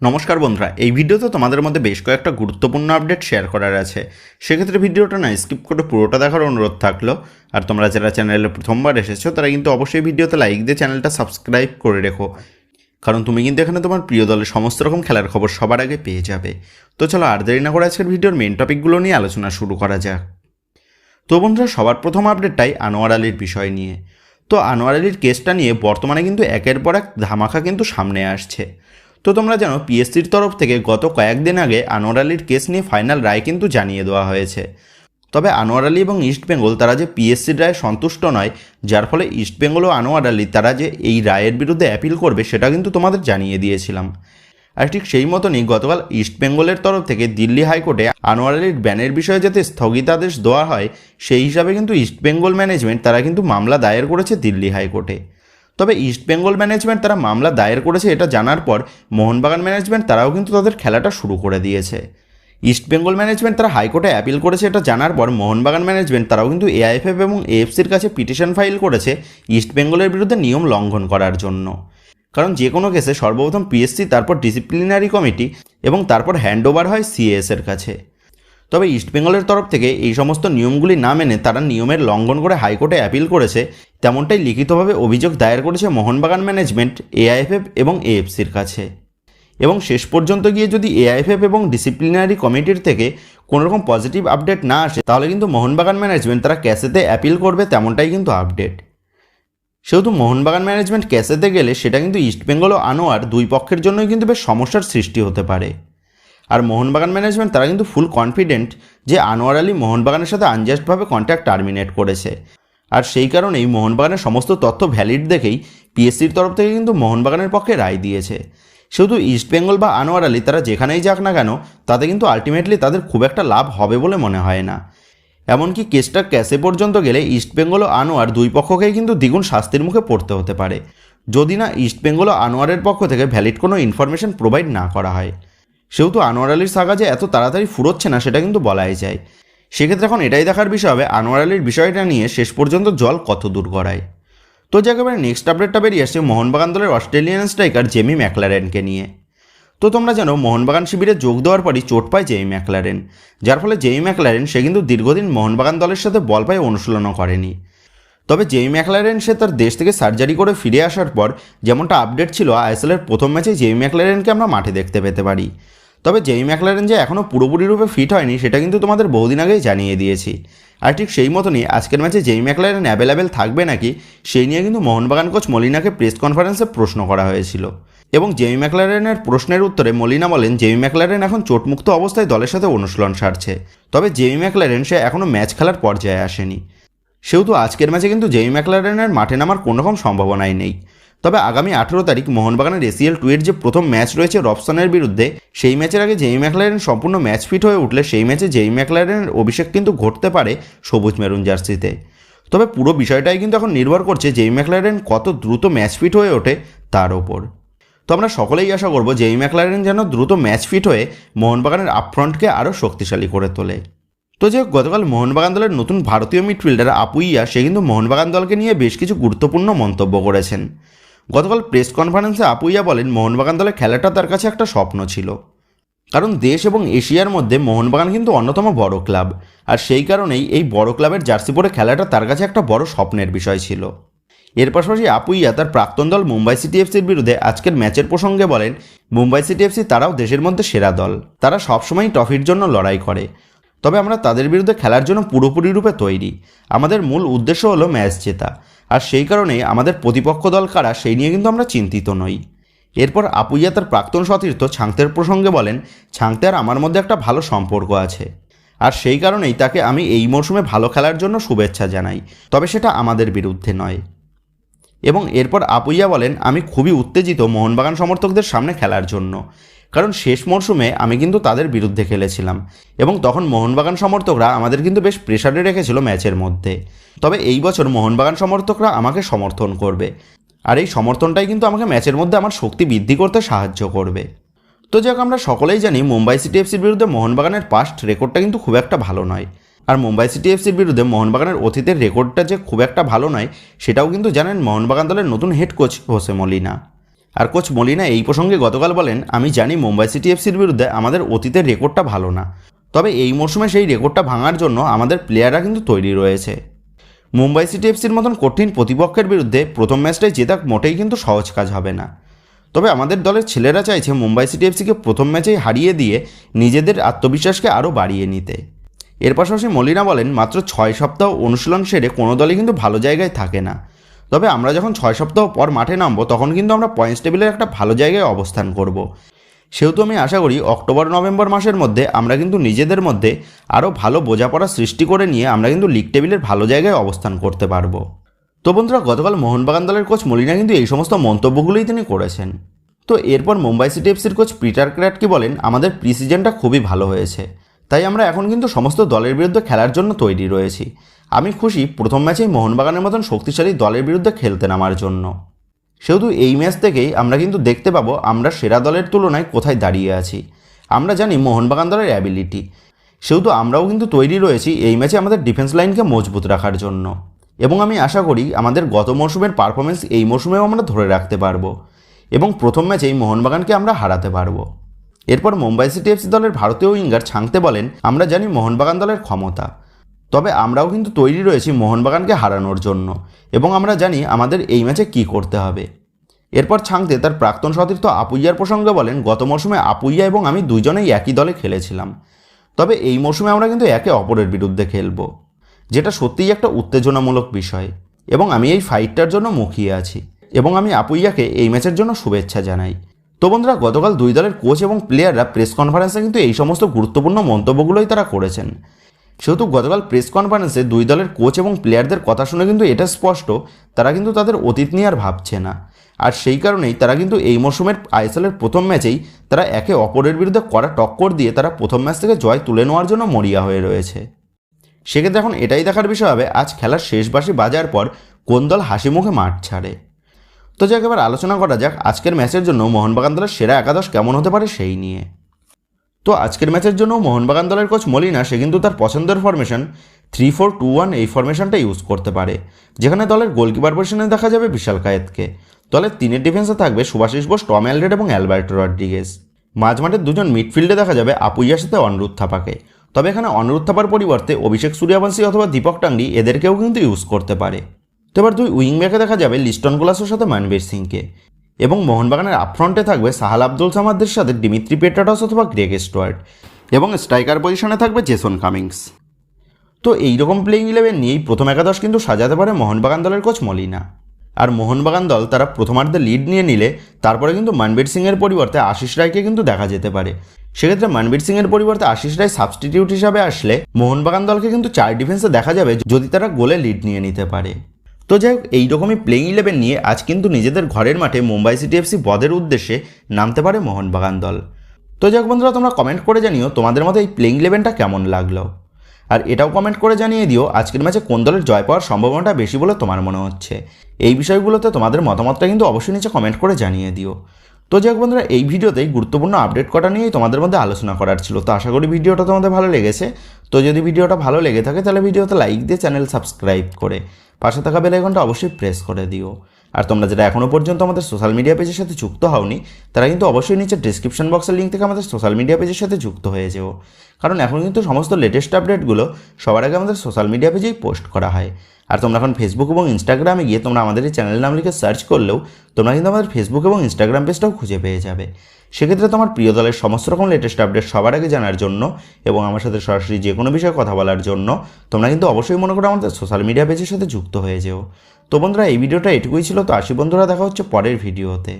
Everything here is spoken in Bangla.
নমস্কার বন্ধুরা, এই ভিডিওতে তোমাদের মধ্যে বেশ কয়েকটা গুরুত্বপূর্ণ আপডেট শেয়ার করার আছে। সেক্ষেত্রে ভিডিওটা না স্কিপ করে পুরোটা দেখার অনুরোধ থাকলো। আর তোমরা যারা চ্যানেলে প্রথমবার এসেছো তারা কিন্তু অবশ্যই ভিডিওতে লাইক দিয়ে চ্যানেলটা সাবস্ক্রাইব করে রেখো, কারণ তুমি কিন্তু এখানে তোমার প্রিয় দলের সমস্ত রকম খেলার খবর সবার আগে পেয়ে যাবে। তো চলো আর দেরি না করে আজকের ভিডিওর মেন টপিকগুলো নিয়ে আলোচনা শুরু করা যাক। তো বন্ধুরা, সবার প্রথম আপডেটটাই আনোয়ার আলীর বিষয় নিয়ে। তো আনোয়ার আলীর কেসটা নিয়ে বর্তমানে কিন্তু একের পর এক ধামাকা কিন্তু সামনে আসছে। তো তোমরা জানো, পিএসসির তরফ থেকে গত কয়েকদিন আগে আনোয়ার আলীর কেস নিয়ে ফাইনাল রায় কিন্তু জানিয়ে দেওয়া হয়েছে। তবে আনোয়ার আলী এবং ইস্টবেঙ্গল তারা যে পিএসসির রায়ে সন্তুষ্ট নয়, যার ফলে ইস্টবেঙ্গল ও আনোয়ার আলী তারা যে এই রায়ের বিরুদ্ধে অ্যাপিল করবে সেটা কিন্তু তোমাদের জানিয়ে দিয়েছিলাম। আর ঠিক সেই মতনই গতকাল ইস্টবেঙ্গলের তরফ থেকে দিল্লি হাইকোর্টে আনোয়ার আলীর ব্যানের বিষয়ে যাতে স্থগিতাদেশ দেওয়া হয় সেই হিসাবে কিন্তু ইস্টবেঙ্গল ম্যানেজমেন্ট তারা কিন্তু মামলা দায়ের করেছে দিল্লি হাইকোর্টে। তবে ইস্টবেঙ্গল ম্যানেজমেন্ট তারা মামলা দায়ের করেছে এটা জানার পর মোহনবাগান ম্যানেজমেন্ট তারাও কিন্তু তাদের খেলাটা শুরু করে দিয়েছে। ইস্টবেঙ্গল ম্যানেজমেন্ট তারা হাইকোর্টে অ্যাপিল করেছে এটা জানার পর মোহনবাগান ম্যানেজমেন্ট তারাও কিন্তু এআইএফএফ এবং এএফসির কাছে পিটিশন ফাইল করেছে ইস্টবেঙ্গলের বিরুদ্ধে নিয়ম লঙ্ঘন করার জন্য। কারণ যে কোনো কেসে সর্বপ্রথম পিএসসি, তারপর ডিসিপ্লিনারি কমিটি এবং তারপর হ্যান্ডওভার হয় সিএএসের কাছে। তবে ইস্টবেঙ্গলের তরফ থেকে এই সমস্ত নিয়মগুলি না মেনে তারা নিয়মের লঙ্ঘন করে হাইকোর্টে অ্যাপিল করেছে, তেমনটাই লিখিতভাবে অভিযোগ দায়ের করেছে মোহনবাগান ম্যানেজমেন্ট এআইএফএফ এবং এএফসির কাছে। এবং শেষ পর্যন্ত গিয়ে যদি এআইএফএফ এবং ডিসিপ্লিনারি কমিটির থেকে কোনোরকম পজিটিভ আপডেট না আসে তাহলে কিন্তু মোহনবাগান ম্যানেজমেন্ট তারা ক্যাসেতে অ্যাপিল করবে, তেমনটাই কিন্তু আপডেট। সেহেতু মোহনবাগান ম্যানেজমেন্ট ক্যাসেতে গেলে সেটা কিন্তু ইস্টবেঙ্গল ও আনোয়ার দুই পক্ষের জন্যই কিন্তু বেশ সমস্যার সৃষ্টি হতে পারে। আর মোহনবাগান ম্যানেজমেন্ট তারা কিন্তু ফুল কনফিডেন্ট যে আনোয়ার আলী মোহনবাগানের সাথে আনজাস্টভাবে কন্ট্রাক্ট টার্মিনেট করেছে। আর সেই কারণেই মোহনবাগানের সমস্ত তথ্য ভ্যালিড দেখেই পিএসসির তরফ থেকে কিন্তু মোহনবাগানের পক্ষে রায় দিয়েছে। শুধু ইস্টবেঙ্গল বা আনোয়ার আলী তারা যেখানেই যাক না কেন তাতে কিন্তু আলটিমেটলি তাদের খুব একটা লাভ হবে বলে মনে হয় না। এমনকি কেসটা ক্যাসে পর্যন্ত গেলে ইস্টবেঙ্গল ও আনোয়ার দুই পক্ষকেই কিন্তু দ্বিগুণ শাস্তির মুখে পড়তে হতে পারে, যদি না ইস্টবেঙ্গল ও আনোয়ারের পক্ষ থেকে ভ্যালিড কোনো ইনফরমেশন প্রোভাইড না করা হয়। সেহেতু আনোয়ার আলীর সাগা যে এত তাড়াতাড়ি ফুরোচ্ছে না সেটা কিন্তু বলাই যায়। সেক্ষেত্রে এখন এটাই দেখার বিষয় হবে আনোয়ার আলীর বিষয়টা নিয়ে শেষ পর্যন্ত জল কত দূর গড়ায়। তো যে একেবারে নেক্সট আপডেটটা বেরিয়ে আসছে মোহনবাগান দলের অস্ট্রেলিয়ান স্ট্রাইকার জেমি ম্যাকলারেনকে নিয়ে। তো তোমরা জানো, মোহনবাগান শিবিরে যোগ দেওয়ার পরই চোট পায় জেমি ম্যাকলারেন, যার ফলে জেমি ম্যাকলারেন সে কিন্তু দীর্ঘদিন মোহনবাগান দলের সাথে বল পায়ে অনুশীলনও করেনি। তবে জেমি ম্যাকলারেন সে তার দেশ থেকে সার্জারি করে ফিরে আসার পর যেমনটা আপডেট ছিল আইএসএলের প্রথম ম্যাচে জেমি ম্যাকলারেনকে আমরা মাঠে দেখতে পেতে পারি। তবে জেমি ম্যাকলারেন যে এখনও পুরোপুরিরূপে ফিট হয়নি সেটা কিন্তু তোমাদের বহুদিন আগেই জানিয়ে দিয়েছি। আর ঠিক সেই মতনই আজকের ম্যাচে জেমি ম্যাকলারেন অ্যাভেলেবেল থাকবে নাকি সেই নিয়ে কিন্তু মোহনবাগান কোচ মলিনাকে প্রেস কনফারেন্সে প্রশ্ন করা হয়েছিল। এবং জেমি ম্যাকলারেনের প্রশ্নের উত্তরে মলিনা বলেন জেমি ম্যাকলারেন এখন চোটমুক্ত অবস্থায় দলের সাথে অনুশীলন সারছে। তবে জেমি ম্যাকলারেন সে এখনও ম্যাচ খেলার পর্যায়ে আসেনি। সেহেতু আজকের ম্যাচে কিন্তু জেমি ম্যাকলারেনের মাঠে নামার কোনো রকম সম্ভাবনাই নেই। তবে আগামী 18 তারিখ মোহনবাগানের এসিএল 2-এর যে প্রথম ম্যাচ রয়েছে রবসনের বিরুদ্ধে, সেই ম্যাচের আগে জেমি ম্যাকলারেন সম্পূর্ণ ম্যাচ ফিট হয়ে উঠলে সেই ম্যাচে জেমি ম্যাকলারেনের অভিষেক কিন্তু ঘটতে পারে সবুজ মেরুন জার্সিতে। তবে পুরো বিষয়টাই কিন্তু এখন নির্ভর করছে জেমি ম্যাকলারেন কত দ্রুত ম্যাচ ফিট হয়ে ওঠে তার ওপর। তো আমরা সকলেই আশা করব জেমি ম্যাকলারেন যেন দ্রুত ম্যাচ ফিট হয়ে মোহনবাগানের আপফ্রন্টকে আরও শক্তিশালী করে তোলে। তো যে গতকাল মোহনবাগান দলের নতুন ভারতীয় মিডফিল্ডার আপুইয়া সে কিন্তু মোহনবাগান দলকে নিয়ে বেশ কিছু গুরুত্বপূর্ণ মন্তব্য করেছেন। গতকাল প্রেস কনফারেন্সে আপুইয়া বলেন মোহনবাগান দলের খেলাটা তার কাছে একটা স্বপ্ন ছিল, কারণ দেশ এবং এশিয়ার মধ্যে মোহনবাগান কিন্তু অন্যতম বড় ক্লাব। আর সেই কারণেই এই বড় ক্লাবের জার্সি পরে খেলাটা তার কাছে একটা বড় স্বপ্নের বিষয় ছিল। এর পাশাপাশি আপুইয়া তার প্রাক্তন দল মুম্বাই সিটি এফসির বিরুদ্ধে আজকের ম্যাচের প্রসঙ্গে বলেন মুম্বাই সিটি এফসি তারাও দেশের মধ্যে সেরা দল, তারা সবসময়ই ট্রফির জন্য লড়াই করে। তবে আমরা তাদের বিরুদ্ধে খেলার জন্য পুরোপুরি রূপে তৈরি। আমাদের মূল উদ্দেশ্য হলো ম্যাচ জেতা, আর সেই কারণেই আমাদের প্রতিপক্ষ দল কারা সেই নিয়ে কিন্তু আমরা চিন্তিত নই। এরপর আপুইয়া তার প্রাক্তন সতীর্থ ছাংতের প্রসঙ্গে বলেন ছাংতে আর আমার মধ্যে একটা ভালো সম্পর্ক আছে, আর সেই কারণেই তাকে আমি এই মরশুমে ভালো খেলার জন্য শুভেচ্ছা জানাই, তবে সেটা আমাদের বিরুদ্ধে নয়। এবং এরপর আপুইয়া বলেন আমি খুবই উত্তেজিত মোহনবাগান সমর্থকদের সামনে খেলার জন্য, কারণ শেষ মরশুমে আমি কিন্তু তাদের বিরুদ্ধে খেলেছিলাম এবং তখন মোহনবাগান সমর্থকরা আমাদের কিন্তু বেশ প্রেশারে রেখেছিল ম্যাচের মধ্যে। তবে এই বছর মোহনবাগান সমর্থকরা আমাকে সমর্থন করবে, আর এই সমর্থনটাই কিন্তু আমাকে ম্যাচের মধ্যে আমার শক্তি বৃদ্ধি করতে সাহায্য করবে। তো যাক, আমরা সকলেই জানি মুম্বাই সিটি এফসির বিরুদ্ধে মোহনবাগানের পাস্ট রেকর্ডটা কিন্তু খুব একটা ভালো নয়। আর মুম্বাই সিটি এফসির বিরুদ্ধে মোহনবাগানের অতীতের রেকর্ডটা যে খুব একটা ভালো নয় সেটাও কিন্তু জানেন মোহনবাগান দলের নতুন হেড কোচ হোসে মলিনা। আর কোচ মলিনা এই প্রসঙ্গে গতকাল বলেন, আমি জানি মুম্বাই সিটি এফসির বিরুদ্ধে আমাদের অতীতের রেকর্ডটা ভালো না, তবে এই মরশুমে সেই রেকর্ডটা ভাঙার জন্য আমাদের প্লেয়াররা কিন্তু তৈরি রয়েছে। মুম্বাই সিটি এফসির মতন কঠিন প্রতিপক্ষের বিরুদ্ধে প্রথম ম্যাচটাই জেতা মোটেই কিন্তু সহজ কাজ হবে না। তবে আমাদের দলের ছেলেরা চাইছে মুম্বাই সিটি এফসিকে প্রথম ম্যাচেই হারিয়ে দিয়ে নিজেদের আত্মবিশ্বাসকে আরও বাড়িয়ে নিতে। এর পাশাপাশি মলিনা বলেন, মাত্র 6 সপ্তাহ অনুশীলন সেরে কোনো দলই কিন্তু ভালো জায়গায় থাকে না। তবে আমরা যখন 6 সপ্তাহ পর মাঠে নামবো তখন কিন্তু আমরা পয়েন্টস টেবিলের একটা ভালো জায়গায় অবস্থান করব। সেহেতু আমি আশা করি অক্টোবর নভেম্বর মাসের মধ্যে আমরা কিন্তু নিজেদের মধ্যে আরও ভালো বোঝাপড়া সৃষ্টি করে নিয়ে আমরা কিন্তু লিগ টেবিলের ভালো জায়গায় অবস্থান করতে পারবো। তো বন্ধুরা, গতকাল মোহনবাগান দলের কোচ মলিনা কিন্তু এই সমস্ত মন্তব্যগুলোই তিনি করেছেন। তো এরপর মুম্বাই সিটি এফসির কোচ পিটার ক্র্যাটকি বলেন, আমাদের প্রি সিজনটা খুবই ভালো হয়েছে, তাই আমরা এখন কিন্তু সমস্ত দলের বিরুদ্ধে খেলার জন্য তৈরি রয়েছি। আমি খুশি প্রথম ম্যাচেই মোহনবাগানের মতন শক্তিশালী দলের বিরুদ্ধে খেলতে নামার জন্য। সেহেতু এই ম্যাচ থেকেই আমরা কিন্তু দেখতে পাবো আমরা সেরা দলের তুলনায় কোথায় দাঁড়িয়ে আছি। আমরা জানি মোহনবাগান দলের অ্যাবিলিটি, সেহেতু আমরাও কিন্তু তৈরি রয়েছি এই ম্যাচে আমাদের ডিফেন্স লাইনকে মজবুত রাখার জন্য। এবং আমি আশা করি আমাদের গত মরশুমের পারফরমেন্স এই মরশুমেও আমরা ধরে রাখতে পারবো এবং প্রথম ম্যাচেই মোহনবাগানকে আমরা হারাতে পারবো। এরপর মুম্বাই সিটি এফসি দলের ভারতীয় উইঙ্গার ছাংতে বলেন, আমরা জানি মোহনবাগান দলের ক্ষমতা, তবে আমরাও কিন্তু তৈরি রয়েছি মোহনবাগানকে হারানোর জন্য এবং আমরা জানি আমাদের এই ম্যাচে কী করতে হবে। এরপর ছাংতে তার প্রাক্তন সতীর্থ আপুইয়ার প্রসঙ্গে বলেন, গত মরশুমে আপুইয়া এবং আমি দুইজনেই একই দলে খেলেছিলাম, তবে এই মরশুমে আমরা কিন্তু একে অপরের বিরুদ্ধে খেলব, যেটা সত্যিই একটা উত্তেজনামূলক বিষয় এবং আমি এই ফাইটটার জন্য মুখিয়ে আছি এবং আমি আপুইয়াকে এই ম্যাচের জন্য শুভেচ্ছা জানাই। তো বন্ধুরা, গতকাল দুই দলের কোচ এবং প্লেয়াররা প্রেস কনফারেন্সে কিন্তু এই সমস্ত গুরুত্বপূর্ণ মন্তব্যগুলোই তারা করেছেন। সেহেতু গতকাল প্রেস কনফারেন্সে দুই দলের কোচ এবং প্লেয়ারদের কথা শুনে কিন্তু এটা স্পষ্ট তারা কিন্তু তাদের অতীত নিয়ে আর ভাবছে না। আর সেই কারণেই তারা কিন্তু এই মরশুমের আইএসএলের প্রথম ম্যাচেই তারা একে অপরের বিরুদ্ধে কড়া টক্কর দিয়ে তারা প্রথম ম্যাচ থেকে জয় তুলে নেওয়ার জন্য মরিয়া হয়ে রয়েছে। সেক্ষেত্রে এখন এটাই দেখার বিষয় হবে আজ খেলার শেষ বাঁশি বাজার পর কোন দল হাসি মুখে মাঠ ছাড়ে। তো যাক, এবার আলোচনা করা যাক আজকের ম্যাচের জন্য মোহনবাগান দলের সেরা একাদশ কেমন হতে পারে সেই নিয়ে। তো আজকের ম্যাচের জন্য মোহনবাগান দলের কোচ মলিনা সে কিন্তু তার পছন্দের ফরমেশন 3-4-2-1 এই ফরমেশনটা ইউজ করতে পারে, যেখানে দলের গোলকিপার পজিশনে দেখা যাবে বিশাল কায়েতকে। দলের তিনের ডিফেন্সে থাকবে সুভাশিস বোস, টম অ্যালড্রেড এবং অ্যালবার্টো রড্রিগেজ। মাঝমাঠের দুজন মিডফিল্ডে দেখা যাবে আপুইয়ার সাথে অনিরুদ্ধ থাপাকে, তবে এখানে অনিরুদ্ধ থাপার পরিবর্তে অভিষেক সূর্যবংশী অথবা দীপক টাংরি এদেরকেও কিন্তু ইউজ করতে পারে। তো এবার দুই উইং ব্যাকে দেখা যাবে লিস্টন কোলাসের সাথে মানবীর সিংকে এবং মোহনবাগানের আপফ্রন্টে থাকবে সাহাল আব্দুল সামাদের সাথে ডিমিত্রি পেট্রাটস অথবা গ্রেগ স্টুয়ার্ট এবং স্ট্রাইকার পজিশনে থাকবে জেসন কামিংস। তো এইরকম প্লেইং 11 নিয়েই প্রথম একাদশ কিন্তু সাজাতে পারে মোহনবাগান দলের কোচ মলিনা। আর মোহনবাগান দল তারা প্রথমার্ধে লিড নিয়ে নিলে তারপরে কিন্তু মনবীর সিংয়ের পরিবর্তে আশিস রায়কে কিন্তু দেখা যেতে পারে। সেক্ষেত্রে মনবীর সিংয়ের পরিবর্তে আশিস রায় সাবস্টিটিউট হিসাবে আসলে মোহনবাগান দলকে কিন্তু 4 ডিফেন্সে দেখা যাবে যদি তারা গোলে লিড নিয়ে নিতে পারে। তো যাই হোক, এইরকমই প্লেইং 11 নিয়ে আজ কিন্তু নিজেদের ঘরের মাঠে মুম্বাই সিটি এফসি বধের উদ্দেশ্যে নামতে পারে মোহনবাগান দল। তো যাই হোক বন্ধুরা, তোমরা কমেন্ট করে জানিও তোমাদের মতো এই প্লেইং 11টা কেমন লাগলো, আর এটাও কমেন্ট করে জানিয়ে দিও আজকের ম্যাচে কোন দলের জয় পাওয়ার সম্ভাবনাটা বেশি বলে তোমার মনে হচ্ছে। এই বিষয়গুলোতে তোমাদের মতামতটা কিন্তু অবশ্যই নিচে কমেন্ট করে জানিয়ে দিও। তো যাই হোক বন্ধুরা, এই ভিডিওতেই গুরুত্বপূর্ণ আপডেট করা নিয়েই তোমাদের মধ্যে আলোচনা করার ছিল। তো আশা করি ভিডিওটা তোমাদের ভালো লেগেছে। তো যদি ভিডিওটা ভালো লেগে থাকে তাহলে ভিডিওতে লাইক দিয়ে চ্যানেল সাবস্ক্রাইব করে পাশে থাকা বেল আইকনটা অবশ্যই প্রেস করে দিও। আর তোমরা যারা এখনও পর্যন্ত আমাদের সোশ্যাল মিডিয়া পেজের সাথে যুক্ত হওনি তারা কিন্তু অবশ্যই নিচে ডিসক্রিপশন বক্সের লিঙ্ক থেকে আমাদের সোশ্যাল মিডিয়া পেজের সাথে যুক্ত হয়ে যেও, কারণ এখন কিন্তু সমস্ত লেটেস্ট আপডেটগুলো সবার আগে আমাদের সোশ্যাল মিডিয়া পেজেই পোস্ট করা হয়। আর তোমরা এখন ফেসবুক এবং ইনস্টাগ্রামে গিয়ে তোমরা আমাদের এই চ্যানেলের নাম লিখে সার্চ করলেও তোমরা কিন্তু আমাদের ফেসবুক এবং ইনস্টাগ্রাম পেজটাও খুঁজে পেয়ে যাবে। সেক্ষেত্রে তোমার প্রিয় দলের সমস্ত রকম লেটেস্ট আপডেট সবার আগে জানার জন্য এবং আমার সাথে সরাসরি যে কোনো বিষয়ে কথা বলার জন্য তোমরা কিন্তু অবশ্যই মনে করো আমাদের সোশ্যাল মিডিয়া পেজের সাথে যুক্ত হয়ে যেও। তো বন্ধুরা, এই ভিডিওটা এটুকুই ছিল। তো আসি বন্ধুরা, দেখা হচ্ছে পরের ভিডিওতে।